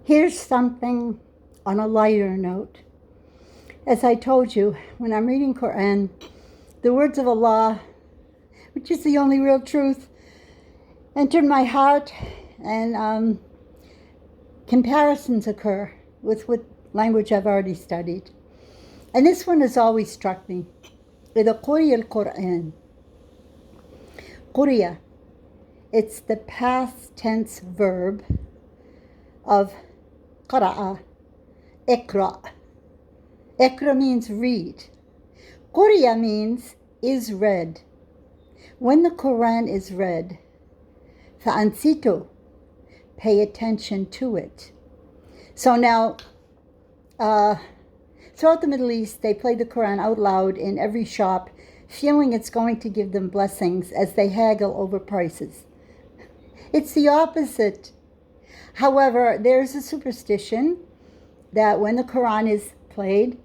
Here's something on a lighter note. As I told you, when I'm reading Quran, the words of Allah, which is the only real truth, entered my heart, and comparisons occur with what language I've already studied. And this one has always struck me. إذا قرئ القرآن. قرئ. It's the past tense verb of قرأ. اقرأ. اقرأ means read. قرئ means is read. When the Quran is read, فأنصتوا, pay attention to it. So now, throughout the Middle East, they play the Quran out loud in every shop, feeling it's going to give them blessings as they haggle over prices. It's the opposite. However, there's a superstition that when the Quran is played,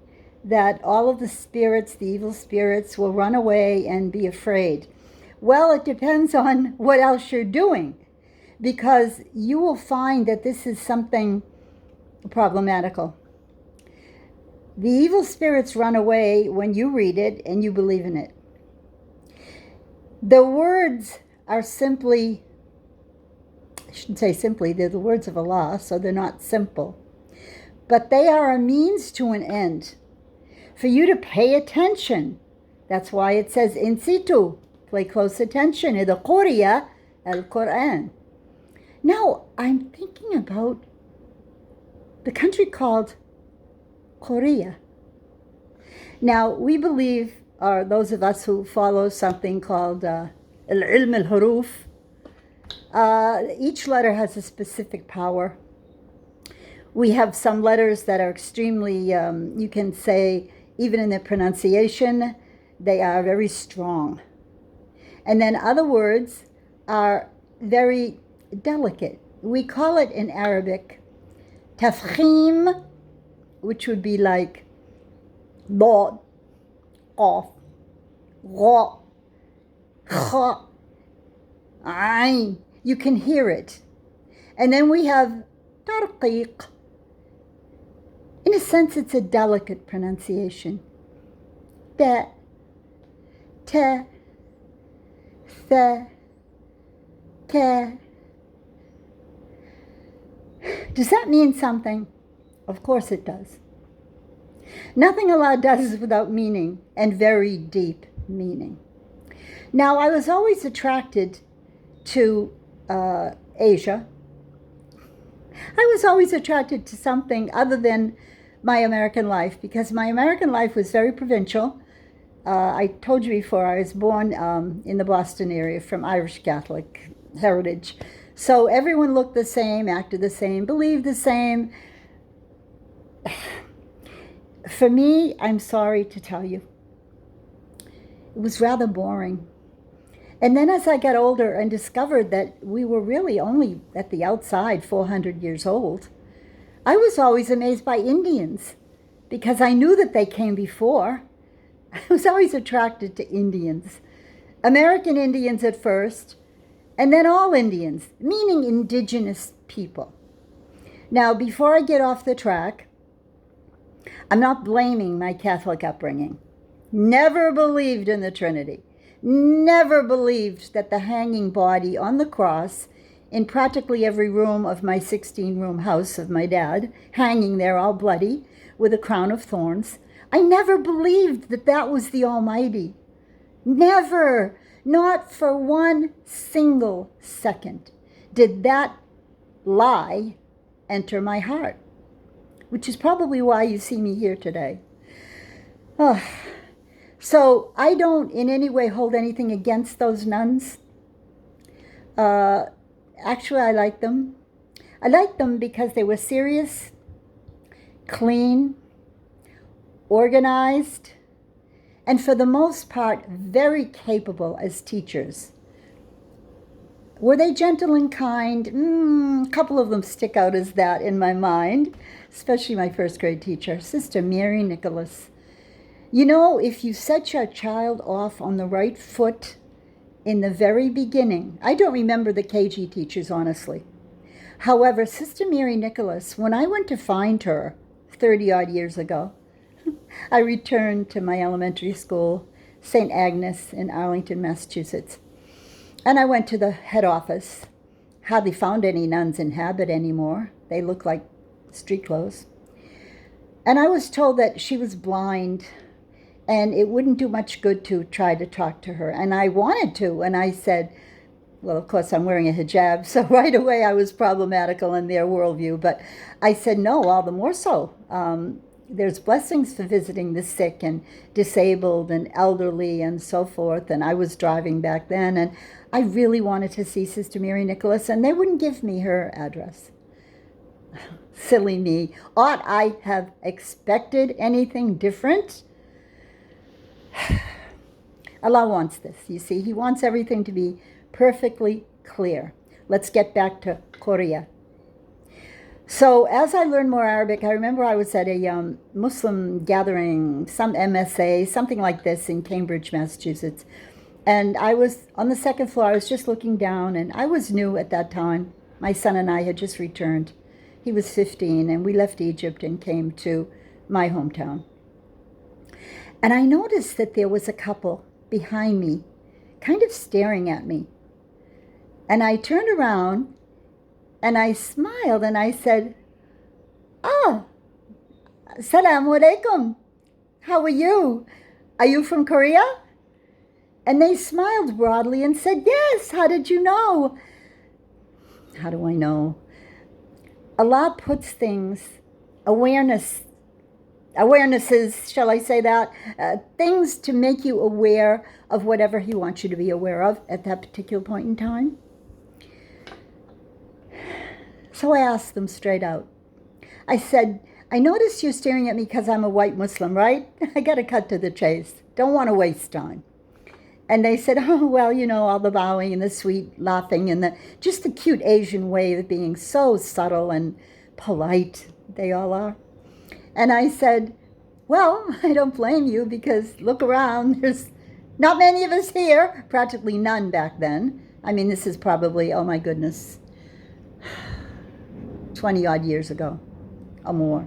that all of the spirits, the evil spirits, will run away and be afraid. Well, it depends on what else you're doing, because you will find that this is something problematical. The evil spirits run away when you read it and you believe in it. The words are simply, I shouldn't say simply, they're the words of Allah, so they're not simple. But they are a means to an end for you to pay attention. That's why it says in situ, pay close attention. إذا قرئ القرآن. Now, I'm thinking about the country called Korea. Now, we believe, or those of us who follow something called al-ilm al-huruf, each letter has a specific power. We have some letters that are extremely, you can say, even in their pronunciation, they are very strong. And then other words are very delicate. We call it in Arabic tafkhim, which would be like dod, qaf, gha, kha, ayn. You can hear it. And then we have tarqiq. In a sense, it's a delicate pronunciation. Da, ta, tha, ka. Does that mean something? Of course it does. Nothing Allah does is without meaning, and very deep meaning. Now, I was always attracted to Asia. I was always attracted to something other than my American life, because my American life was very provincial. I told you before, I was born in the Boston area from Irish Catholic heritage. So everyone looked the same, acted the same, believed the same. For me, I'm sorry to tell you, it was rather boring. And then as I got older and discovered that we were really only at the outside 400 years old, I was always amazed by Indians, because I knew that they came before. I was always attracted to Indians. American Indians at first, and then all Indians, meaning indigenous people. Now, before I get off the track, I'm not blaming my Catholic upbringing. Never believed in the Trinity. Never believed that the hanging body on the cross in practically every room of my 16-room house of my dad, hanging there all bloody with a crown of thorns, I never believed that that was the Almighty. Never, not for one single second did that lie enter my heart, which is probably why you see me here today. Oh. So I don't in any way hold anything against those nuns. Actually, I like them. I liked them because they were serious, clean, organized, and for the most part, very capable as teachers. Were they gentle and kind? A couple of them stick out as that in my mind, especially my first grade teacher, Sister Mary Nicholas. You know, if you set your child off on the right foot in the very beginning, I don't remember the KG teachers, honestly, However, Sister Mary Nicholas, when I went to find her 30 odd years ago, I returned to my elementary school, St. Agnes in Arlington, Massachusetts. And I went to the head office. Hardly found any nuns in habit anymore. They looked like street clothes. And I was told that she was blind and it wouldn't do much good to try to talk to her. And I wanted to. And I said, well, of course, I'm wearing a hijab, so right away I was problematical in their worldview. But I said, no, all the more so. There's blessings for visiting the sick and disabled and elderly and so forth. And I was driving back then, and I really wanted to see Sister Mary Nicholas, and they wouldn't give me her address. Silly me. Ought I have expected anything different? Allah wants this, you see. He wants everything to be perfectly clear. Let's get back to Korea. So as I learned more Arabic, I remember I was at a Muslim gathering, some MSA, something like this in Cambridge, Massachusetts. And I was on the second floor. I was just looking down, and I was new at that time. My son and I had just returned. He was 15, and we left Egypt and came to my hometown. And I noticed that there was a couple behind me, kind of staring at me. And I turned around, and I smiled, and I said, "Ah, Assalamu alaikum. How are you? Are you from Korea?" And they smiled broadly and said, "Yes, how did you know?" How do I know? Allah puts things, awarenesses, shall I say that? Things to make you aware of whatever He wants you to be aware of at that particular point in time. So I asked them straight out. I said, "I noticed you're staring at me because I'm a white Muslim, right? I got to cut to the chase. Don't want to waste time." And they said, "Oh, well, you know, all the bowing and the sweet laughing and just the cute Asian way of being so subtle and polite. They all are." And I said, "Well, I don't blame you, because look around. There's not many of us here, practically none back then. I mean, this is probably, oh my goodness, 20 odd years ago or more."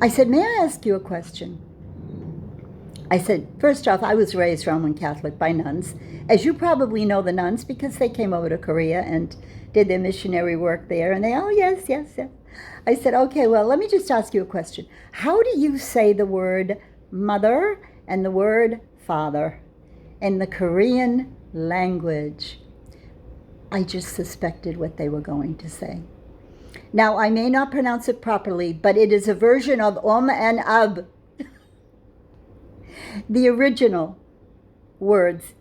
I said, "May I ask you a question?" I said, first off, I was raised Roman Catholic by nuns. As you probably know the nuns, because they came over to Korea and did their missionary work there. And they, "Oh, yes, yes, yes." I said, "Okay, well, let me just ask you a question. How do you say the word mother and the word father in the Korean language?" I just suspected what they were going to say. Now, I may not pronounce it properly, but it is a version of and ab. The original words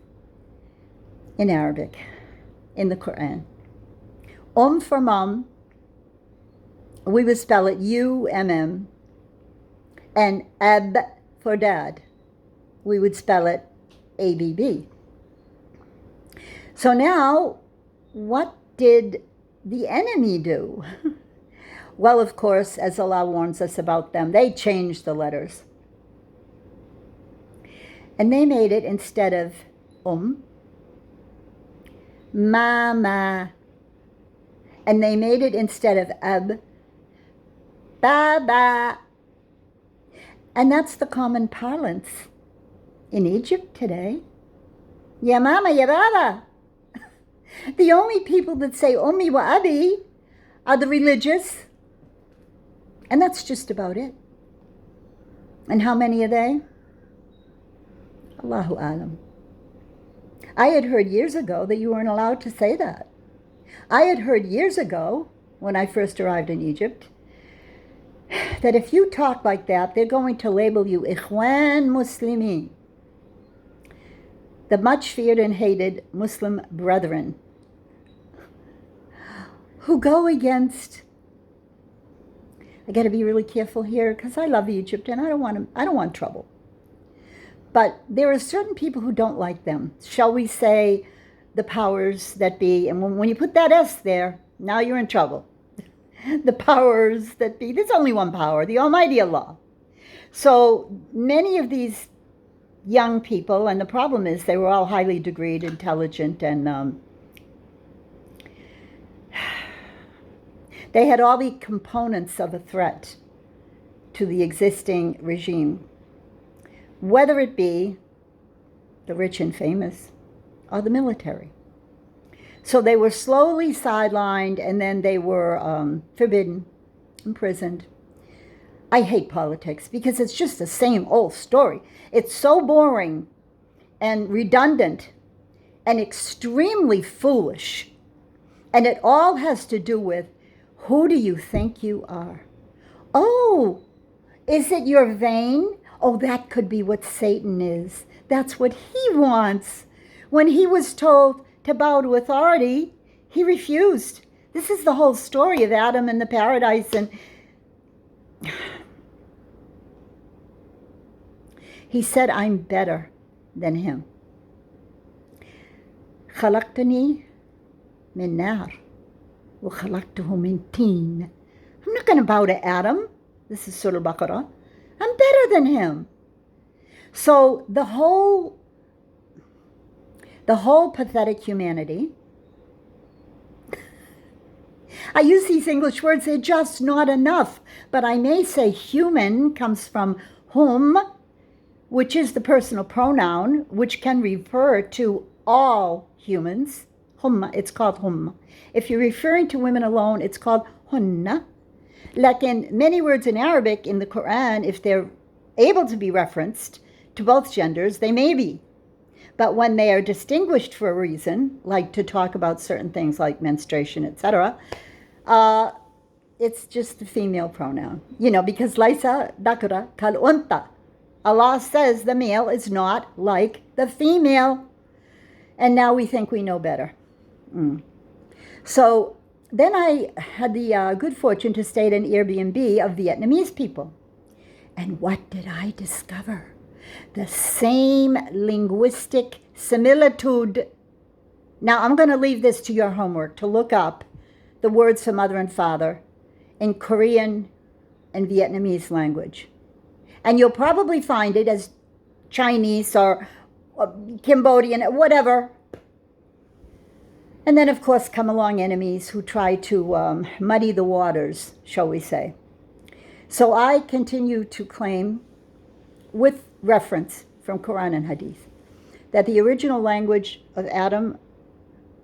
in Arabic in the Quran. For mom, we would spell it U-M-M, and ab for dad, we would spell it A-B-B. So now, what did the enemy do? Well, of course, as Allah warns us about them, they changed the letters. And they made it, instead of ma. And they made it, instead of ab, ba. And that's the common parlance in Egypt today. Ya mama, ya baba. The only people that say ummi wa abi are the religious. And that's just about it. And how many are they? Allahu alam. I had heard years ago that you weren't allowed to say that. I had heard years ago, when I first arrived in Egypt, that if you talk like that, they're going to label you Ikhwan Muslimin, the much feared and hated Muslim brethren, who go against. I got to be really careful here, because I love Egypt and I don't want trouble. But there are certain people who don't like them. Shall we say the powers that be? And when you put that S there, now you're in trouble. The powers that be. There's only one power, the Almighty Allah. So many of these young people, and the problem is they were all highly degreed, intelligent, and They had all the components of a threat to the existing regime, whether it be the rich and famous or the military. So they were slowly sidelined, and then they were forbidden, imprisoned. I hate politics because it's just the same old story. It's so boring and redundant and extremely foolish. And it all has to do with, who do you think you are? Oh, is it your vein? Oh, that could be what Satan is. That's what he wants. When he was told to bow to authority, he refused. This is the whole story of Adam and the paradise. And he said, I'm better than him. خلقتني من نار وخلقته من طين. I'm not going to bow to Adam. This is Surah Al-Baqarah. I'm better than him. So the whole pathetic humanity, I use these English words, they're just not enough. But I may say human comes from hum, which is the personal pronoun, which can refer to all humans. Humma, it's called humma. If you're referring to women alone, it's called hunna. Like in many words in Arabic in the Quran, if they're able to be referenced to both genders, they may be. But when they are distinguished for a reason, like to talk about certain things like menstruation, etc., it's just the female pronoun. Because Laisa dakara kal unta. Allah says the male is not like the female. And now we think we know better. So then I had the good fortune to stay at an Airbnb of Vietnamese people. And what did I discover? The same linguistic similitude. Now I'm going to leave this to your homework, to look up the words for mother and father in Korean and Vietnamese language. And you'll probably find it as Chinese or Cambodian, whatever. And then, of course, come along enemies who try to muddy the waters, shall we say. So I continue to claim, with reference from Quran and Hadith, that the original language of Adam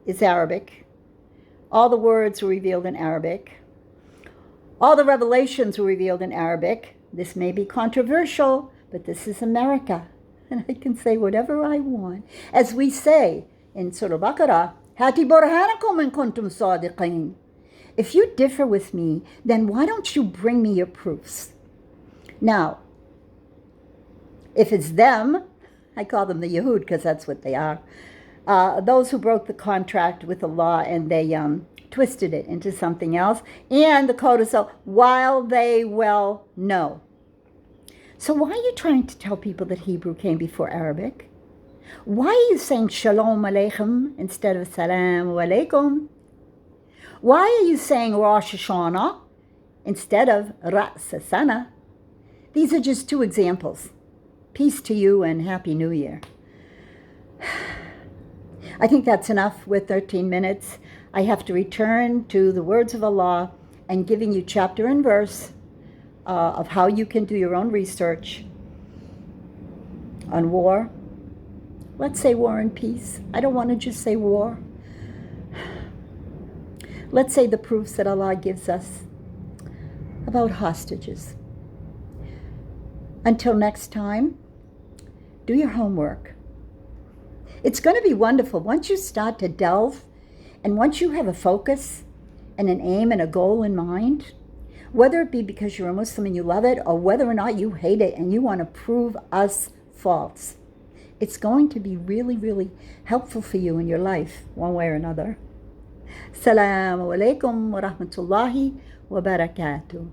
is Arabic. All the words were revealed in Arabic. All the revelations were revealed in Arabic. This may be controversial, but this is America. And I can say whatever I want. As we say in Surah Al-Baqarah, Hati burhanakum in kuntum sadiqin. If you differ with me, then why don't you bring me your proofs? Now, if it's them, I call them the Yahud because that's what they are, those who broke the contract with Allah and they twisted it into something else, and the codicil, while they well know. So why are you trying to tell people that Hebrew came before Arabic? Why are you saying Shalom Aleichem instead of Salam Alaikum? Why are you saying Rosh Hashanah instead of Ras Hashanah? These are just two examples. Peace to you and Happy New Year. I think that's enough with 13 minutes. I have to return to the words of Allah and giving you chapter and verse of how you can do your own research on war. Let's say war and peace. I don't want to just say war. Let's say the proofs that Allah gives us about hostages. Until next time, do your homework. It's going to be wonderful. Once you start to delve, and once you have a focus and an aim and a goal in mind, whether it be because you're a Muslim and you love it, or whether or not you hate it and you want to prove us false, it's going to be really, really helpful for you in your life, one way or another. Assalamu alaikum wa rahmatullahi wa barakatuh.